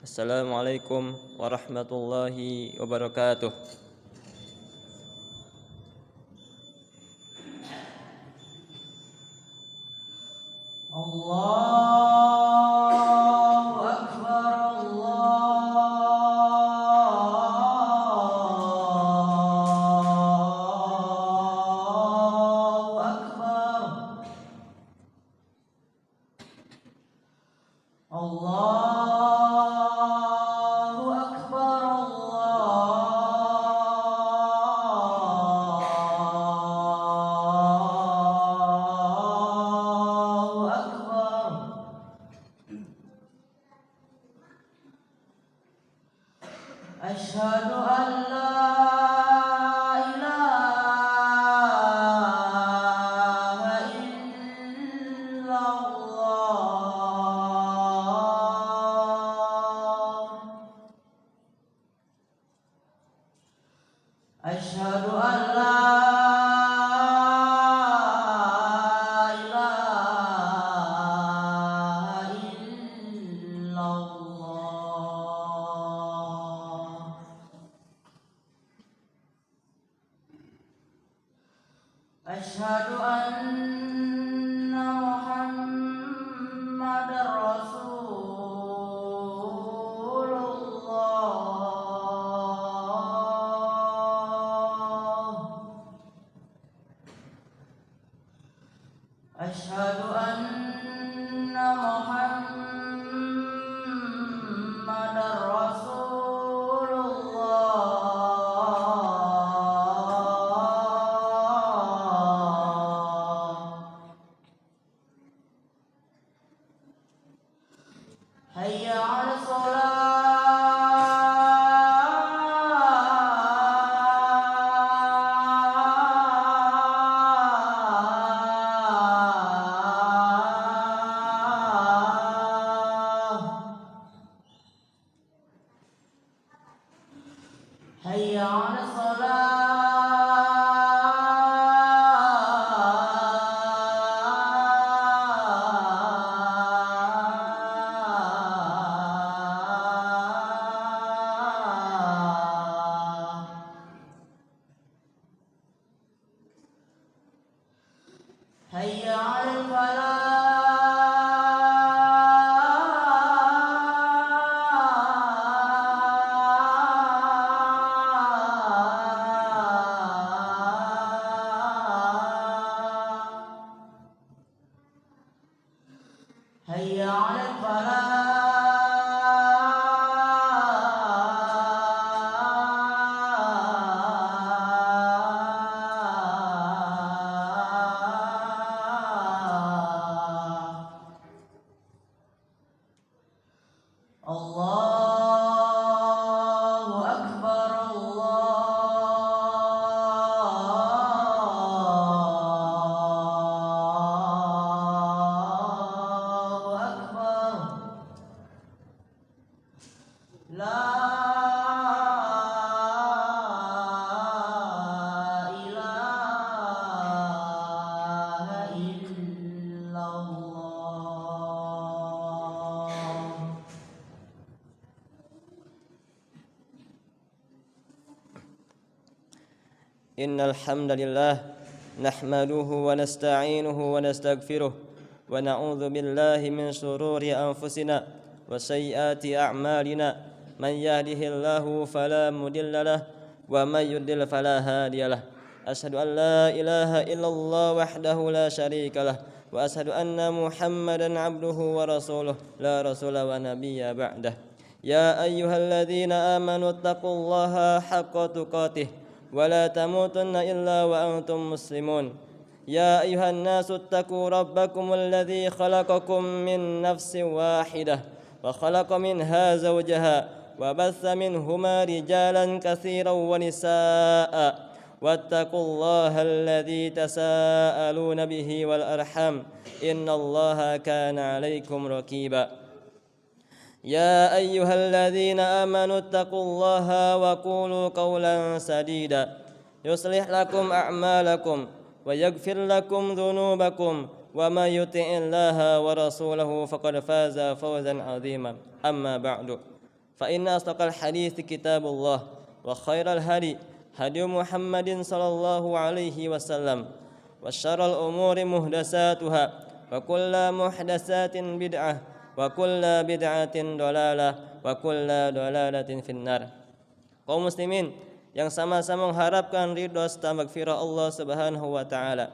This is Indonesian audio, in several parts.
Assalamualaikum warahmatullahi wabarakatuh. Allahu Akbar, Allahu Akbar, Allahu Akbar, Allahu Akbar. Asyhadu an la ilaha illallah. Asyhadu an la ilaha illallah. Asyhadu anna Muhammadar Rasulullah. Asyhadu anna Muhammadar Rasulullah. Hayya 'alas shalah. Hayya 'alas shalah. Hayya 'alal falah. Hayya 'alal falah. Allahu Akbar, Allahu Akbar. La ilaha illallah. Innal hamdalillah nahmaduhu wa nasta'inuhu wa nastaghfiruh wa na'udzu billahi min shururi anfusina wa sayyiati a'malina. Man yahdihillahu fala mudilla lahu wa may yudlil fala hadiyalah. Asyhadu an la ilaha illallah wahdahu la syarika lah wa asyhadu anna Muhammadan 'abduhu wa rasuluh la rasula wa nabiyya ba'dah. Ya ayyuhalladzina amanu taqullaha haqqa tuqatih wa la tamutunna illa wa antum muslimun. Ya ayyuhan nasu ittaqu rabbakum alladzi khalaqakum min nafsin wahidah wa khalaqa minha zawjaha wa batha minhuma rijalan katsiran wa nisaa'a wattaqullaha alladzi tasaaluna bihi wal arham innallaha kana 'alaikum raqiba. Ya ayyuhalladzina amanu taqullaha wa qulu qawlan sadida yuslih lakum a'malakum wa yaghfir lakum dhunubakum wa may yuti'illaha wa rasulahu faqad faza fawzan 'azima. Amma ba'du. فإن أصدق الحديث كتاب الله وخير الهدي هدي محمد صلى الله عليه وسلم وشر الأمور محدثاتها وكل محدثات بدعة وكل بدعة ضلالة وكل ضلالة في النار. Kaum muslimin yang sama-sama mengharapkan ridho serta magfirah Allah Subhanahu wa taala.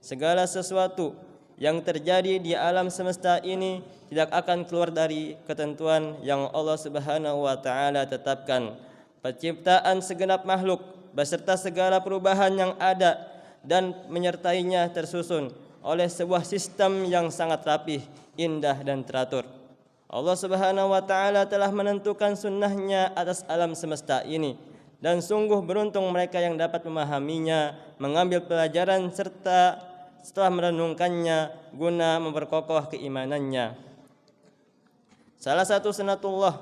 Segala sesuatu yang terjadi di alam semesta ini tidak akan keluar dari ketentuan yang Allah Subhanahu wa taala tetapkan. Penciptaan segenap makhluk beserta segala perubahan yang ada dan menyertainya tersusun oleh sebuah sistem yang sangat rapih, indah dan teratur. Allah Subhanahu wa taala telah menentukan sunnahnya atas alam semesta ini, dan sungguh beruntung mereka yang dapat memahaminya, mengambil pelajaran serta setelah merenungkannya guna memperkokoh keimanannya. Salah satu sunnatullah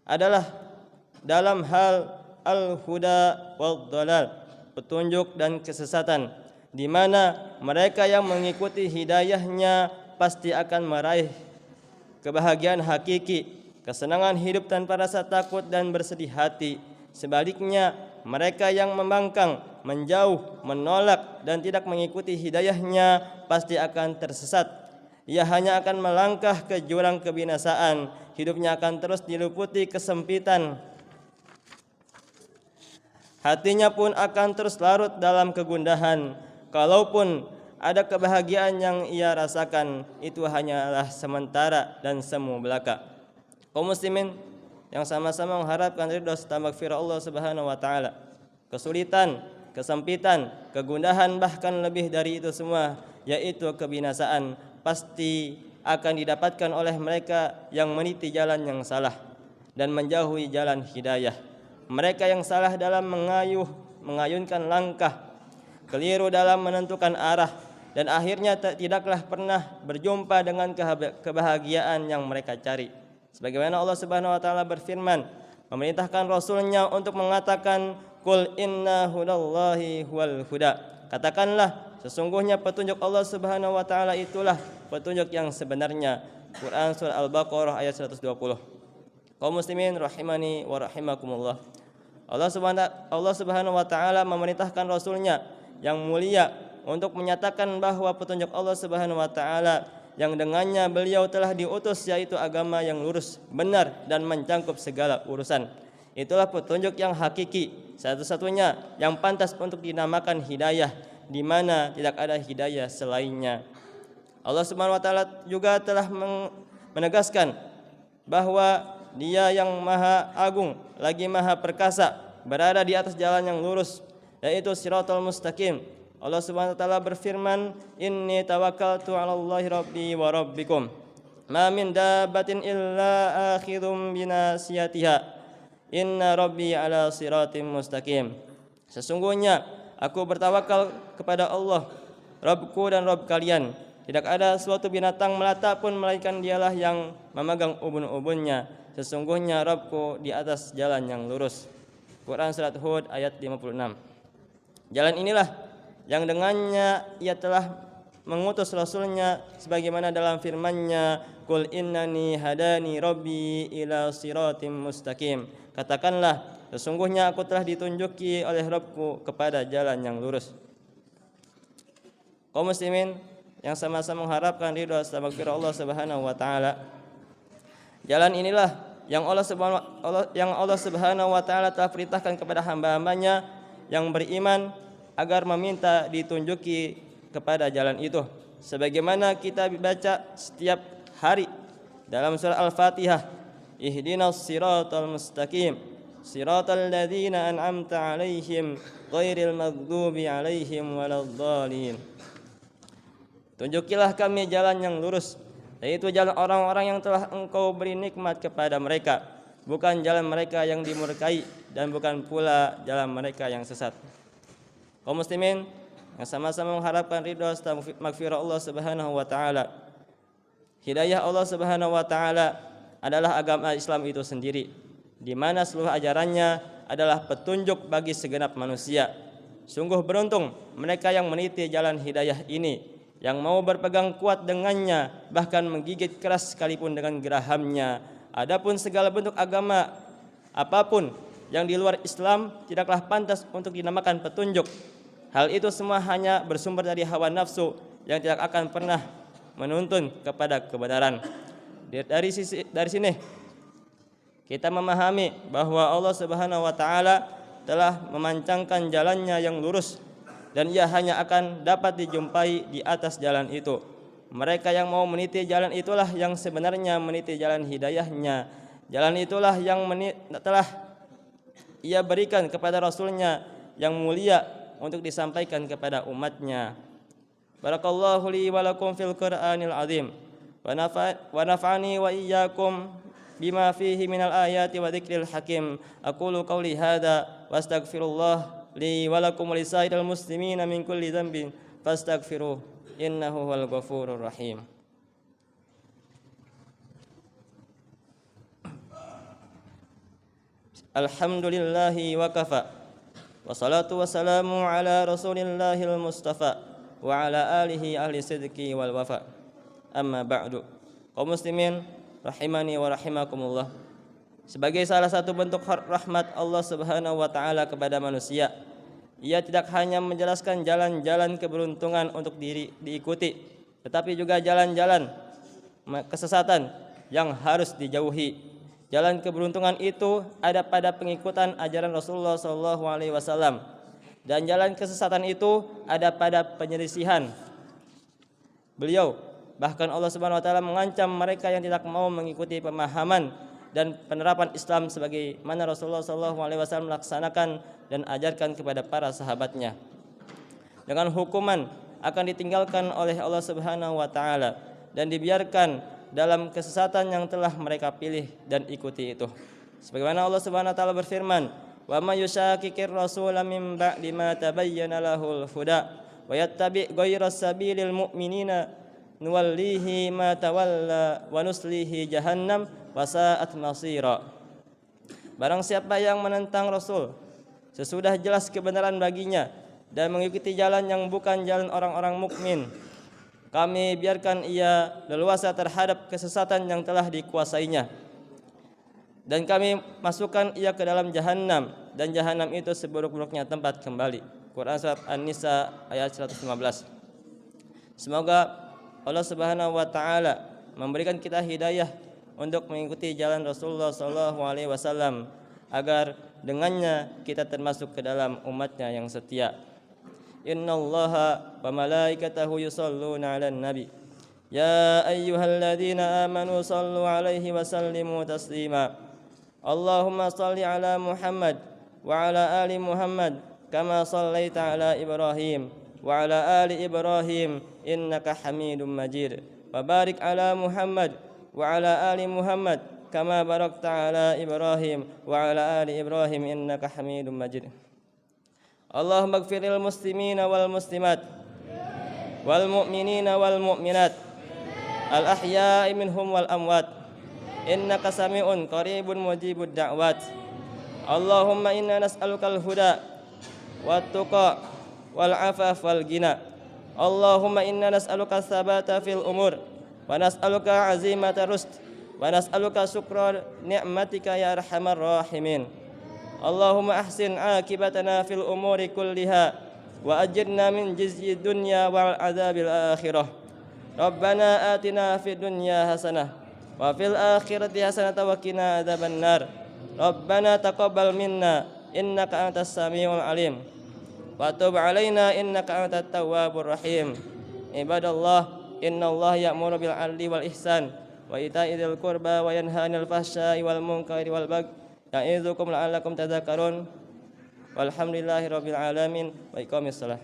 adalah dalam hal al-huda wal dhalal, petunjuk dan kesesatan, di mana mereka yang mengikuti hidayahnya pasti akan meraih kebahagiaan hakiki, kesenangan hidup tanpa rasa takut dan bersedih hati. Sebaliknya, mereka yang membangkang, menjauh, menolak dan tidak mengikuti hidayahnya pasti akan tersesat. Ia hanya akan melangkah ke jurang kebinasaan. Hidupnya akan terus diliputi kesempitan. Hatinya pun akan terus larut dalam kegundahan. Kalaupun ada kebahagiaan yang ia rasakan, itu hanyalah sementara dan semu belaka. Kaum muslimin yang sama-sama mengharapkan ridha serta magfirah Allah Subhanahu wa taala. Kesulitan, kesempitan, kegundahan, bahkan lebih dari itu semua, yaitu kebinasaan, pasti akan didapatkan oleh mereka yang meniti jalan yang salah dan menjauhi jalan hidayah. Mereka yang salah dalam mengayunkan langkah, keliru dalam menentukan arah, dan akhirnya tidaklah pernah berjumpa dengan kebahagiaan yang mereka cari. Sebagaimana Allah Subhanahu wa taala berfirman, memerintahkan Rasulnya untuk mengatakan, "Qul inna hudallahi huwal huda." Katakanlah, sesungguhnya petunjuk Allah Subhanahu wa taala itulah petunjuk yang sebenarnya. Quran surah Al-Baqarah ayat 120. Kaum muslimin rahimani wa rahimakumullah. Allah Subhanahu wa taala memerintahkan Rasulnya yang mulia untuk menyatakan bahwa petunjuk Allah Subhanahu wa taala yang dengannya beliau telah diutus, yaitu agama yang lurus, benar dan mencakup segala urusan. Itulah petunjuk yang hakiki, satu-satunya yang pantas untuk dinamakan hidayah, di mana tidak ada hidayah selainnya. Allah Subhanahu wa taala juga telah menegaskan bahwa Dia yang Maha Agung lagi Maha Perkasa berada di atas jalan yang lurus, yaitu Shiratal Mustaqim. Allah Subhanahu wa taala berfirman, "Inni tawakkaltu 'alallahi rabbi wa rabbikum. Ma min dabbatin illa akhidhum binasiyatiha. Inna rabbi 'ala siratim mustaqim." Sesungguhnya aku bertawakal kepada Allah, Rabbku dan Rabb kalian. Tidak ada suatu binatang melata pun melainkan Dialah yang memegang ubun-ubunnya. Sesungguhnya Rabbku di atas jalan yang lurus. Quran surat Hud ayat 56. Jalan inilah yang dengannya Ia telah mengutus Rasulnya, sebagaimana dalam firman-Nya, "Qul innani hadani rabbi ila siratim mustaqim." Katakanlah, sesungguhnya aku telah ditunjuki oleh Rabbku kepada jalan yang lurus. Kaum muslimin yang sama-sama mengharapkan ridha serta magfirah Allah Subhanahu wa taala. Jalan inilah yang Allah Subhanahu wa taala telah perintahkan kepada hamba-hambanya yang beriman agar meminta ditunjuki kepada jalan itu, sebagaimana kita baca setiap hari dalam surah Al-Fatihah, "Ihdinas siratal mustaqim, siratal ladzina an'amta 'alaihim, ghairil maghdubi 'alaihim waladdallin." Tunjukilah kami jalan yang lurus, yaitu jalan orang-orang yang telah Engkau beri nikmat kepada mereka, bukan jalan mereka yang dimurkai dan bukan pula jalan mereka yang sesat. Kaum muslimin yang sama-sama mengharapkan ridha serta magfirah Allah Subhanahu wa taala. Hidayah Allah Subhanahu wa taala adalah agama Islam itu sendiri, di mana seluruh ajarannya adalah petunjuk bagi segenap manusia. Sungguh beruntung mereka yang meniti jalan hidayah ini, yang mau berpegang kuat dengannya, bahkan menggigit keras sekalipun dengan gerahamnya. Adapun segala bentuk agama apapun yang di luar Islam tidaklah pantas untuk dinamakan petunjuk. Hal itu semua hanya bersumber dari hawa nafsu yang tidak akan pernah menuntun kepada kebenaran. Dari sini kita memahami bahwa Allah Subhanahu wa taala telah memancangkan jalannya yang lurus dan ia hanya akan dapat dijumpai di atas jalan itu. Mereka yang mau meniti jalan itulah yang sebenarnya meniti jalan hidayahnya. Jalan itulah yang telah ia berikan kepada Rasulnya yang mulia untuk disampaikan kepada umatnya. Barakallahu li wa lakum fil Qur'anil azim wa nafa'ani wa iyyakum bima fihi minal ayati wa dzikril hakim. Aqulu qawli hadza wastaghfirullah li wa lakum wa lisairil muslimina min kulli dhanbin fastaghfiruh innahu huwal ghafurur rahim. Alhamdulillahi wa kafa wassalatu wassalamu ala rasulillahil mustafa wa ala alihi ahli sidqi wal wafa. Amma ba'du. Kaum muslimin rahimani wa rahimakumullah. Sebagai salah satu bentuk rahmat Allah Subhanahu wa taala kepada manusia, ia tidak hanya menjelaskan jalan-jalan keberuntungan untuk diikuti, tetapi juga jalan-jalan kesesatan yang harus dijauhi. Jalan keberuntungan itu ada pada pengikutan ajaran Rasulullah SAW, dan jalan kesesatan itu ada pada penyelisihan beliau. Bahkan Allah Subhanahu wa taala mengancam mereka yang tidak mau mengikuti pemahaman dan penerapan Islam sebagaimana Rasulullah SAW melaksanakan dan ajarkan kepada para sahabatnya. Dengan hukuman akan ditinggalkan oleh Allah Subhanahu wa taala dan dibiarkan dalam kesesatan yang telah mereka pilih dan ikuti itu. Sebagaimana Allah Subhanahu wa taala berfirman, "Wa may yushaqiqir rasula min ba'di ma tabayyana lahul huda wa yattabi' ghayra sabilil mu'minina nuwallihi ma tawalla wa nuslihi jahannam wa sa'at masira." Barang siapa yang menentang Rasul sesudah jelas kebenaran baginya dan mengikuti jalan yang bukan jalan orang-orang mukmin, kami biarkan ia leluasa terhadap kesesatan yang telah dikuasainya, dan kami masukkan ia ke dalam jahanam, dan jahanam itu seburuk-buruknya tempat kembali. Quran surat An-Nisa ayat 115. Semoga Allah Subhanahu wa taala memberikan kita hidayah untuk mengikuti jalan Rasulullah SAW agar dengannya kita termasuk ke dalam umatnya yang setia. Innallaha wa malaikatahu yusholluna 'alan nabi ya ayyuhalladzina amanu shallu 'alaihi wa sallimu taslima. Allahumma shalli 'ala Muhammad wa 'ala ali Muhammad kama shallaita 'ala Ibrahim wa 'ala ali Ibrahim innaka Hamidum Majid. Wa barik 'ala Muhammad wa 'ala ali Muhammad kama barakta 'ala Ibrahim wa 'ala ali Ibrahim innaka Hamidum Majid. Allahumma ighfiril muslimina wal muslimat wal mu'minina wal mu'minat al ahya'i minhum wal amwat innaka sami'un qaribun mujibud da'wat. Allahumma inna nas'alukal huda wat tuqa wal afaf wal ghina. Allahumma inna nas'aluka tsabata fil umur wa nas'aluka azimata rusd wa nas'aluka syukra ni'matika ya arhamar rahimin. Allahumma ahsin akibatana fil umuri kulliha wa ajirna min jizyi dunya wal azabil akhirah. Rabbana atina fid dunya hasanah wa fil akhirati hasanah wa qina adzaban nar. Rabbana taqabbal minna innaka antas samiul alim wa tub alaina innaka antat tawwabur rahim. Ibadallah, innallaha ya'muru bil 'adli wal ihsan wa ita'i dzil qurba wa yanha 'anil fahsya'i wal munkari wal baghi ya'izukum la'allakum tadhakkarun. Walhamdulillahirabbil alamin wa iqamis shalah.